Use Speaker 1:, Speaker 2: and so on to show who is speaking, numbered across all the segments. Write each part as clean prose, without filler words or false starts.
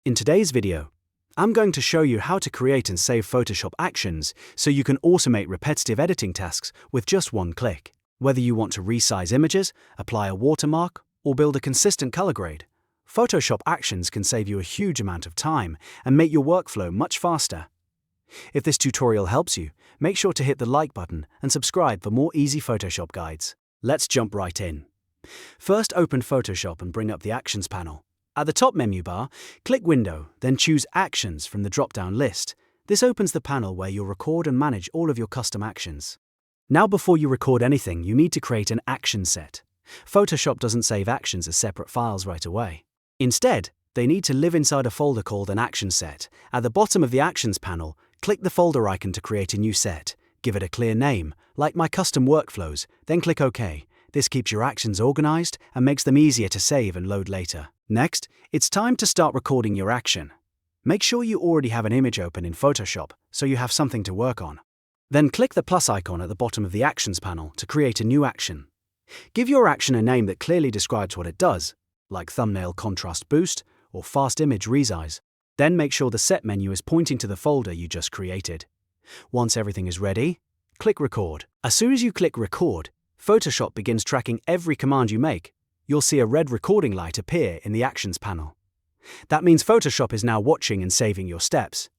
Speaker 1: In today's video, I'm going to show you how to create and save Photoshop actions so you can automate repetitive editing tasks with just one click. Whether you want to resize images, apply a watermark, or build a consistent color grade, Photoshop actions can save you a huge amount of time and make your workflow much faster. If this tutorial helps you, make sure to hit the like button and subscribe for more easy Photoshop guides. Let's jump right in. First, open Photoshop and bring up the Actions panel. At the top menu bar, click Window, then choose Actions from the drop-down list. This opens the panel where you'll record and manage all of your custom actions. Now, before you record anything, you need to create an action set. Photoshop doesn't save actions as separate files right away. Instead, they need to live inside a folder called an action set. At the bottom of the Actions panel, click the folder icon to create a new set. Give it a clear name, like My Custom Workflows, then click OK. This keeps your actions organized and makes them easier to save and load later. Next, it's time to start recording your action. Make sure you already have an image open in Photoshop so you have something to work on. Then click the plus icon at the bottom of the Actions panel to create a new action. Give your action a name that clearly describes what it does, like Thumbnail Contrast Boost or Fast Image Resize. Then make sure the Set menu is pointing to the folder you just created. Once everything is ready, click Record. As soon as you click Record, Photoshop begins tracking every command you make. You'll see a red recording light appear in the Actions panel. That means Photoshop is now watching and saving your steps.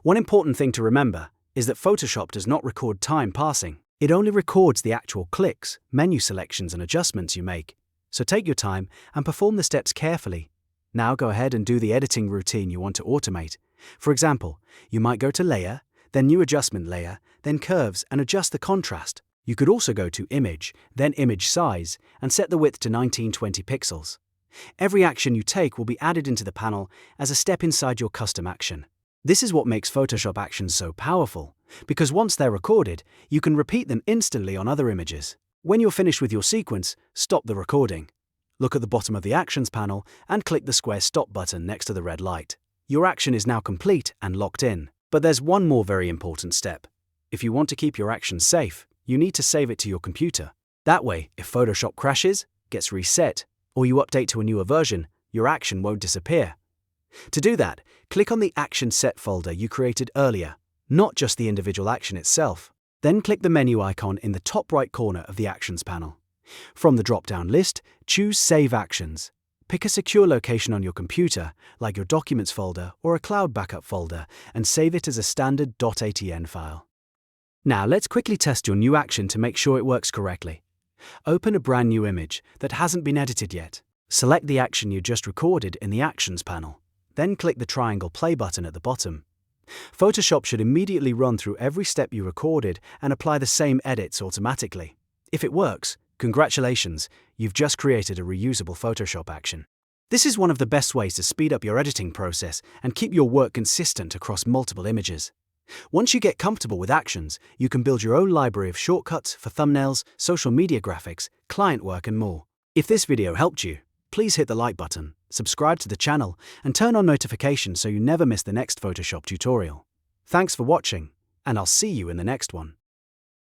Speaker 1: One important thing to remember is that Photoshop does not record time passing. It only records the actual clicks, menu selections, and adjustments you make. So take your time and perform the steps carefully. Now go ahead and do the editing routine you want to automate. For example, you might go to Layer, then New Adjustment Layer, then Curves, and adjust the contrast. You could also go to Image, then Image Size, and set the width to 1920 pixels. Every action you take will be added into the panel as a step inside your custom action. This is what makes Photoshop actions so powerful, because once they're recorded, you can repeat them instantly on other images. When you're finished with your sequence, stop the recording. Look at the bottom of the Actions panel and click the square Stop button next to the red light. Your action is now complete and locked in. But there's one more very important step. If you want to keep your action safe, you need to save it to your computer. That way, if Photoshop crashes, gets reset, or you update to a newer version, your action won't disappear. To do that, click on the Action Set folder you created earlier, not just the individual action itself. Then click the menu icon in the top right corner of the Actions panel. From the drop-down list, choose Save Actions. Pick a secure location on your computer, like your Documents folder or a cloud backup folder, and save it as a standard .atn file. Now let's quickly test your new action to make sure it works correctly. Open a brand new image that hasn't been edited yet. Select the action you just recorded in the Actions panel. Then click the triangle play button at the bottom. Photoshop should immediately run through every step you recorded and apply the same edits automatically. If it works, congratulations, you've just created a reusable Photoshop action. This is one of the best ways to speed up your editing process and keep your work consistent across multiple images. Once you get comfortable with actions, you can build your own library of shortcuts for thumbnails, social media graphics, client work, and more. If this video helped you, please hit the like button, subscribe to the channel, and turn on notifications so you never miss the next Photoshop tutorial. Thanks for watching, and I'll see you in the next one.